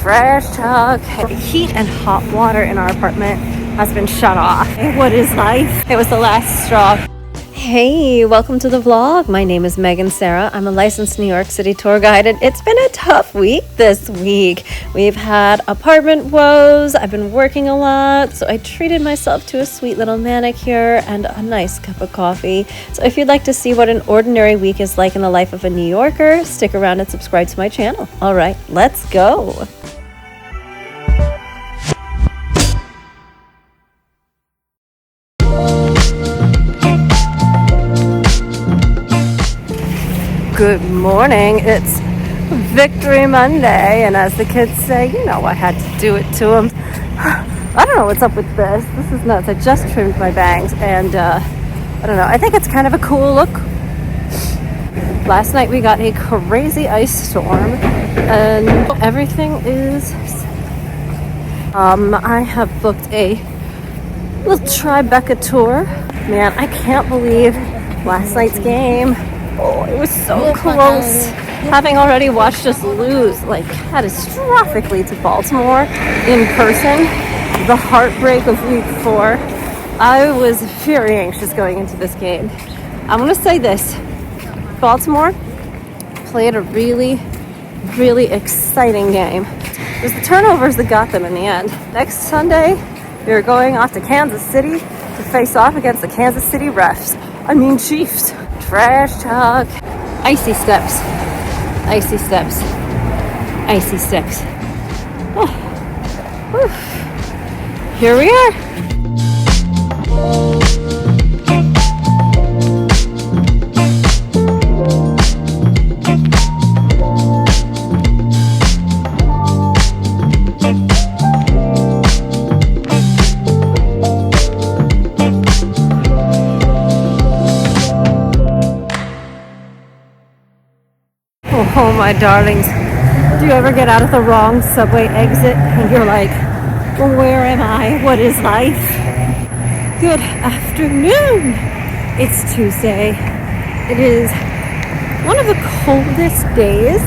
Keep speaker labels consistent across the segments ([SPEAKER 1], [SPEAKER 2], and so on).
[SPEAKER 1] Fresh talk. Heat and hot water in our apartment has been shut off. What is life? It was the last straw. Hey, welcome to the vlog. My name is Meghansara. I'm a licensed New York City tour guide, and it's been a tough week this week. We've had apartment woes. I've been working a lot, so I treated myself to a sweet little manicure and a nice cup of coffee. So if you'd like to see what an ordinary week is like in the life of a New Yorker, stick around and subscribe to my channel. All right, let's go. Good morning. It's Victory Monday, and as the kids say, you know, I had to do it to them. I don't know what's up with this. This is nuts. I just trimmed my bangs, and I don't know. I think it's kind of a cool look. Last night we got a crazy ice storm, and everything is... I have booked a little Tribeca tour. Man, I can't believe last night's game. Oh, it was so close. Having already watched us lose, like, catastrophically to Baltimore in person, the heartbreak of week 4, I was very anxious going into this game. I'm going to say this. Baltimore played a really, really exciting game. It was the turnovers that got them in the end. Next Sunday, they're going off to Kansas City to face off against the Kansas City Chiefs. Fresh talk. Icy steps. Icy steps. Icy steps. Oh. Whew. Here we are. Oh, my darlings, do you ever get out of the wrong subway exit and you're like, well, where am I? What is life? Good afternoon. It's Tuesday. It is one of the coldest days,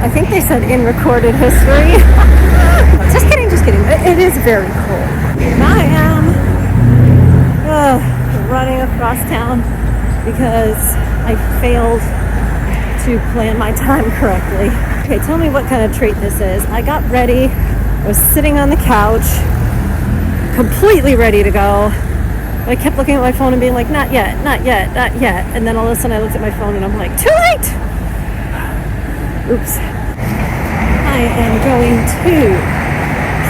[SPEAKER 1] I think they said, in recorded history. Just kidding, just kidding. It is very cold. And I am running across town because I failed to plan my time correctly. Okay, tell me what kind of treat this is. I got ready. I was sitting on the couch, completely ready to go. But I kept looking at my phone and being like, not yet, not yet, not yet. And then all of a sudden I looked at my phone and I'm like, too late! Oops. I am going to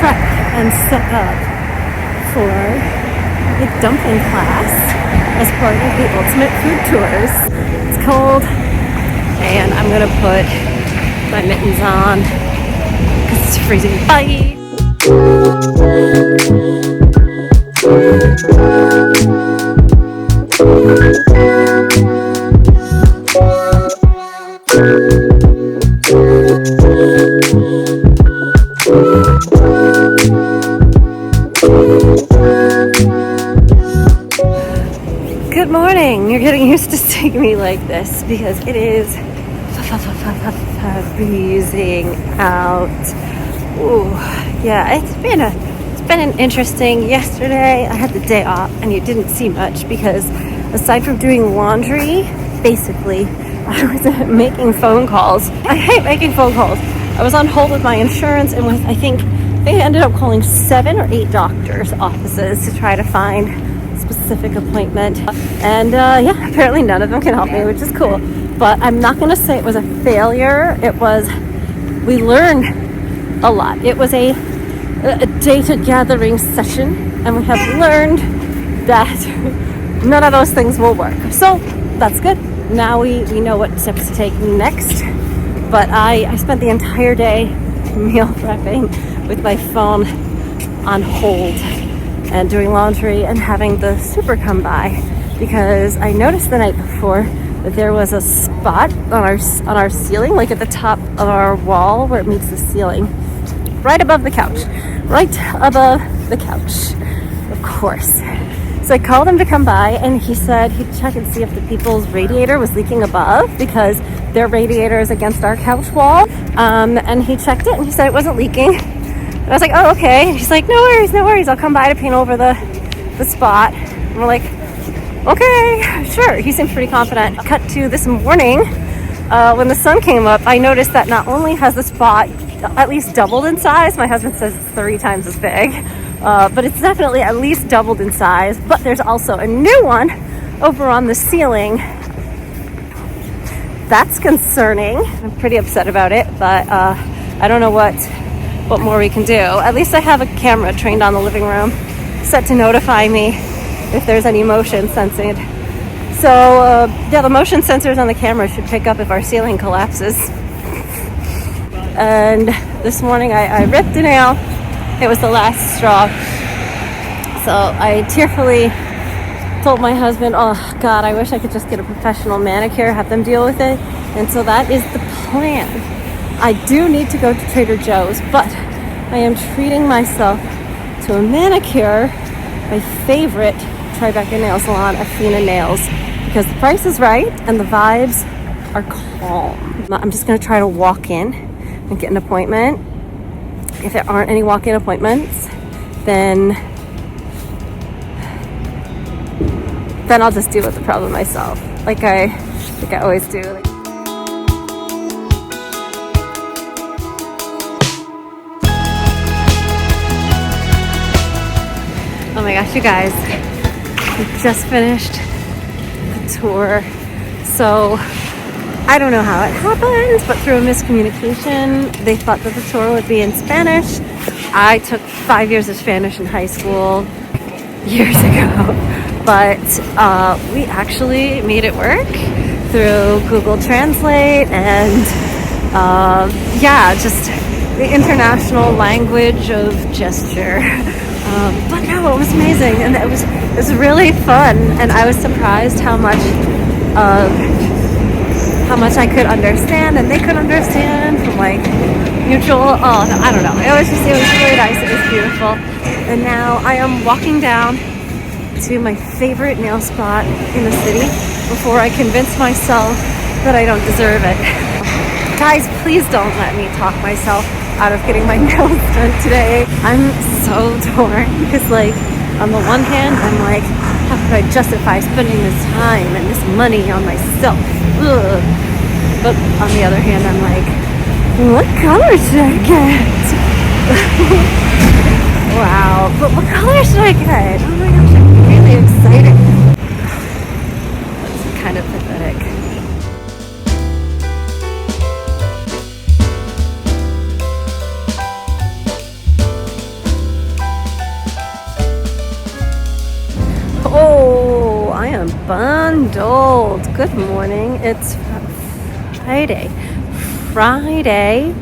[SPEAKER 1] prep and set up for a dumpling class as part of the Ultimate Food Tours. It's called... And I'm gonna put my mittens on because it's freezing. Bye! Good morning. You're getting used to seeing me like this because it is freezing out. Ooh, yeah, it's been an interesting yesterday. I had the day off and you didn't see much because aside from doing laundry, basically I was making phone calls. I hate making phone calls. I was on hold with my insurance and with, I think they ended up calling 7 or 8 doctors' offices to try to find a specific appointment. And yeah, apparently none of them can help me, which is cool. But I'm not going to say it was a failure. We learned a lot. It was a data gathering session, and we have learned that none of those things will work. So that's good. Now we know what steps to take next. But I spent the entire day meal prepping with my phone on hold and doing laundry and having the super come by because I noticed the night before that there was a spot on our ceiling, like at the top of our wall where it meets the ceiling, right above the couch, of course. So I called him to come by and he said he'd check and see if the people's radiator was leaking above because their radiators against our couch wall. And he checked it and he said it wasn't leaking. And I was like, oh, okay. And he's like, no worries. I'll come by to paint over the spot. And we're like, okay, sure. He seems pretty confident. Cut to this morning, when the sun came up, I noticed that not only has the spot at least doubled in size, my husband says it's 3 times as big, but it's definitely at least doubled in size. But there's also a new one over on the ceiling. That's concerning. I'm pretty upset about it, but I don't know what more we can do. At least I have a camera trained on the living room, set to notify me if there's any motion sensing. So yeah, the motion sensors on the camera should pick up if our ceiling collapses. And this morning I ripped a nail. It was the last straw. So I tearfully told my husband, oh God, I wish I could just get a professional manicure, have them deal with it. And so that is the plan. I do need to go to Trader Joe's, but I am treating myself to a manicure, my favorite Tribeca nail salon, Affina Nails, because the price is right and the vibes are calm. I'm just gonna try to walk in and get an appointment. If there aren't any walk-in appointments, then I'll just deal with the problem myself, like I always do. Oh my gosh, you guys, we just finished the tour. So I don't know how it happened, but through a miscommunication, they thought that the tour would be in Spanish. I took 5 years of Spanish in high school years ago, but we actually made it work through Google Translate and yeah, just the international language of gesture. But no, it was amazing, and it was really fun, and I was surprised how much I could understand and they could understand from like mutual, I don't know. It was really nice. It was beautiful. And now I am walking down to my favorite nail spot in the city before I convince myself that I don't deserve it. Guys, please don't let me talk myself out of getting my nails done today. I'm so torn because, like, on the one hand, I'm like, how could I justify spending this time and this money on myself? Ugh. But on the other hand, I'm like, what color should I get? Wow, but what color should I get? Oh my gosh, I'm really excited. That's kind of pathetic. Oh, I am bundled. Good morning. It's Friday,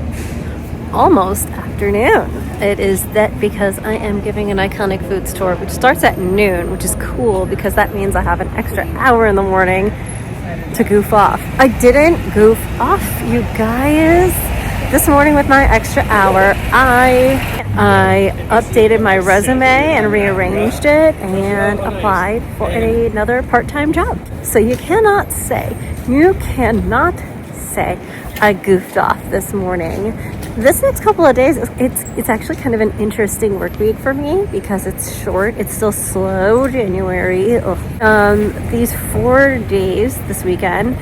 [SPEAKER 1] almost afternoon. It is that because I am giving an iconic foods tour, which starts at noon, which is cool because that means I have an extra hour in the morning to goof off. I didn't goof off, you guys. This morning with my extra hour, I updated my resume and rearranged it and applied for another part-time job. So you cannot say I goofed off this morning. This next couple of days, it's actually kind of an interesting work week for me because it's short. It's still slow January. These 4 days this weekend,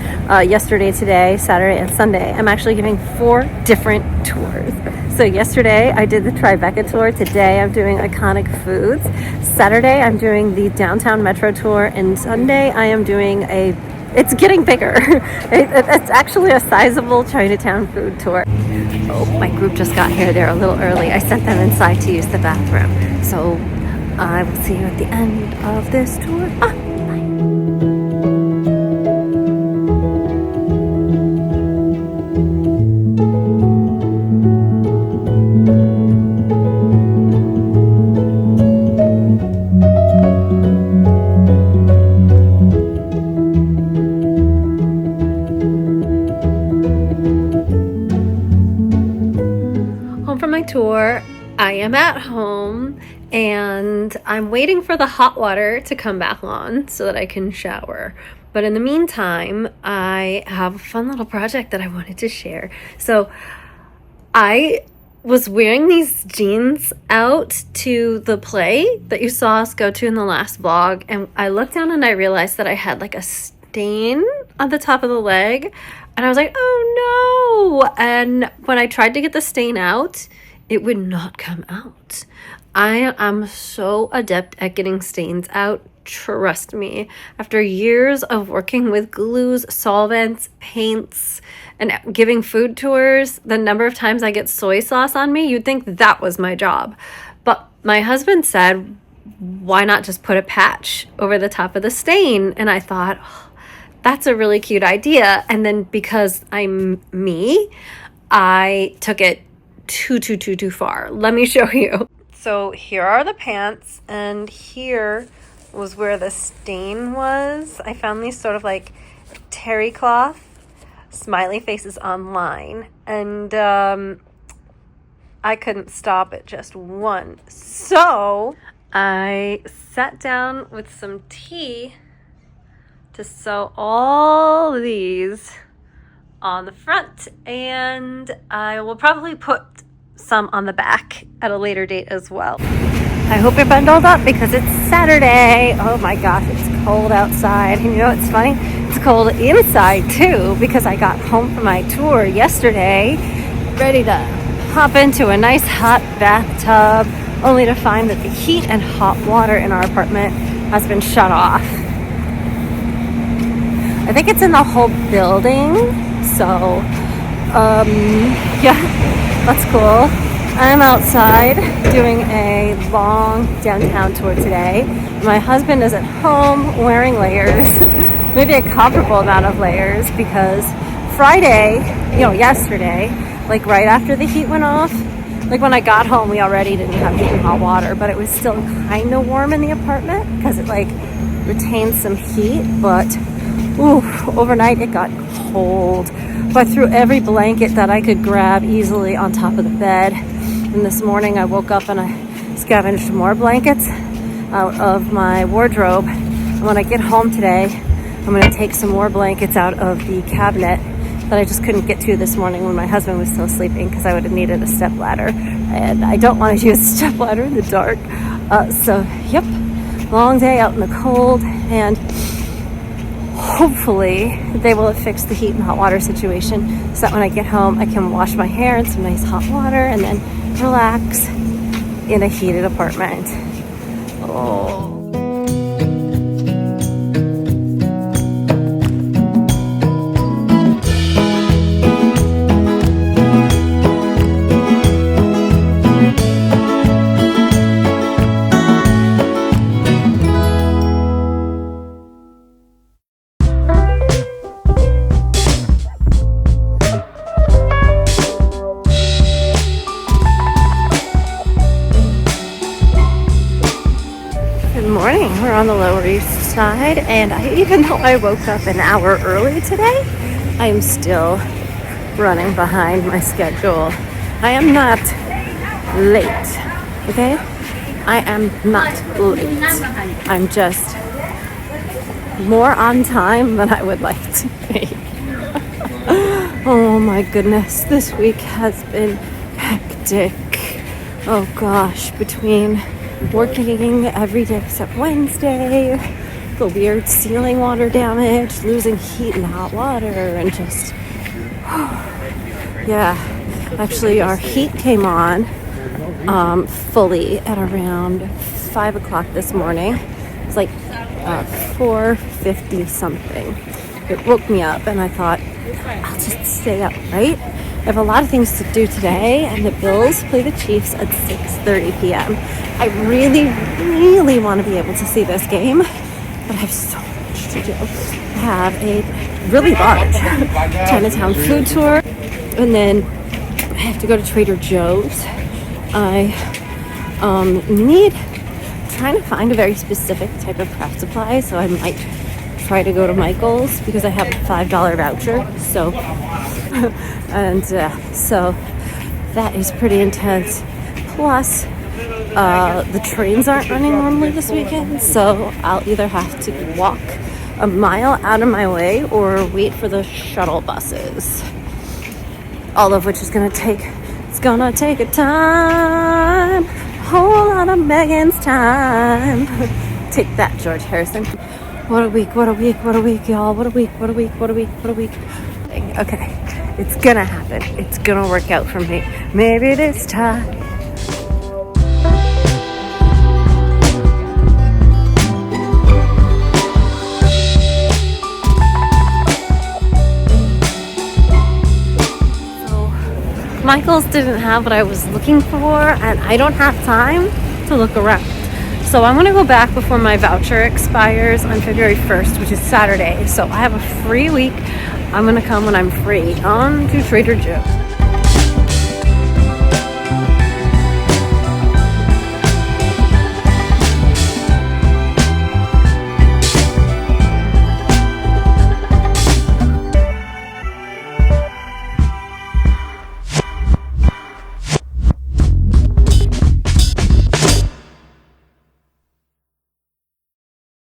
[SPEAKER 1] yesterday, today, Saturday, and Sunday, I'm actually giving 4 different tours. So yesterday I did the Tribeca tour. Today I'm doing iconic foods. Saturday I'm doing the downtown metro tour, and Sunday I am doing it's getting bigger. It's actually a sizable Chinatown food tour. Oh, my group just got here. They're a little early. I sent them inside to use the bathroom. So I will see you at the end of this tour. Bye. Tour. I am at home and I'm waiting for the hot water to come back on so that I can shower. But in the meantime, I have a fun little project that I wanted to share. So I was wearing these jeans out to the play that you saw us go to in the last vlog, and I looked down and I realized that I had like a stain on the top of the leg, and I was like, oh no. And when I tried to get the stain out, it would not come out. I am so adept at getting stains out. Trust me. After years of working with glues, solvents, paints, and giving food tours, the number of times I get soy sauce on me, you'd think that was my job. But my husband said, why not just put a patch over the top of the stain? And I thought, oh, that's a really cute idea. And then because I'm me, I took it too far. Let me show you. So here are the pants, and here was where the stain was. I found these sort of like terry cloth smiley faces online, and I couldn't stop at just one. So I sat down with some tea to sew all these on the front, and I will probably put some on the back at a later date as well. I hope you're bundled up because it's Saturday. Oh my gosh, it's cold outside. And you know what's funny? It's cold inside too, because I got home from my tour yesterday, ready to hop into a nice hot bathtub, only to find that the heat and hot water in our apartment has been shut off. I think it's in the whole building, so yeah. That's cool. I'm outside doing a long downtown tour today. My husband is at home wearing layers, maybe a comparable amount of layers, because Friday, yesterday, like right after the heat went off, like when I got home, we already didn't have heat and hot water, but it was still kind of warm in the apartment because it like retains some heat, but overnight it got cold. So I threw every blanket that I could grab easily on top of the bed. And this morning I woke up and I scavenged more blankets out of my wardrobe. And when I get home today, I'm going to take some more blankets out of the cabinet that I just couldn't get to this morning when my husband was still sleeping, because I would have needed a step ladder. And I don't want to use a step ladder in the dark. So, yep, long day out in the cold, and hopefully they will have fixed the heat and hot water situation so that when I get home I can wash my hair in some nice hot water and then relax in a heated apartment. Oh. We're on the Lower East Side, and even though I woke up an hour early today, I am still running behind my schedule. I am not late, okay? I am not late. I'm just more on time than I would like to be. Oh my goodness, this week has been hectic. Oh gosh, between working every day except Wednesday, the weird ceiling water damage, losing heat and hot water, and just, yeah. Actually, our heat came on fully at around 5 o'clock this morning. It's like 4:50 something. It woke me up, and I thought, I'll just stay up, right? I have a lot of things to do today, and the Bills play the Chiefs at 6:30 p.m. I really want to be able to see this game, but I have so much to do. I have a really large Chinatown food tour, and then I have to go to Trader Joe's. I trying to find a very specific type of craft supply, so I might try to go to Michael's because I have a $5 voucher. So, and so that is pretty intense. Plus, the trains aren't running normally this weekend, so I'll either have to walk a mile out of my way or wait for the shuttle buses. All of which is gonna take a time, a whole lot of Meghan's time. Take that, George Harrison. What a week, y'all. What a week. Okay, it's gonna happen. It's gonna work out for me. Maybe this time. Michael's didn't have what I was looking for, and I don't have time to look around. So I'm gonna go back before my voucher expires on February 1st, which is Saturday. So I have a free week. I'm gonna come when I'm free on to Trader Joe's.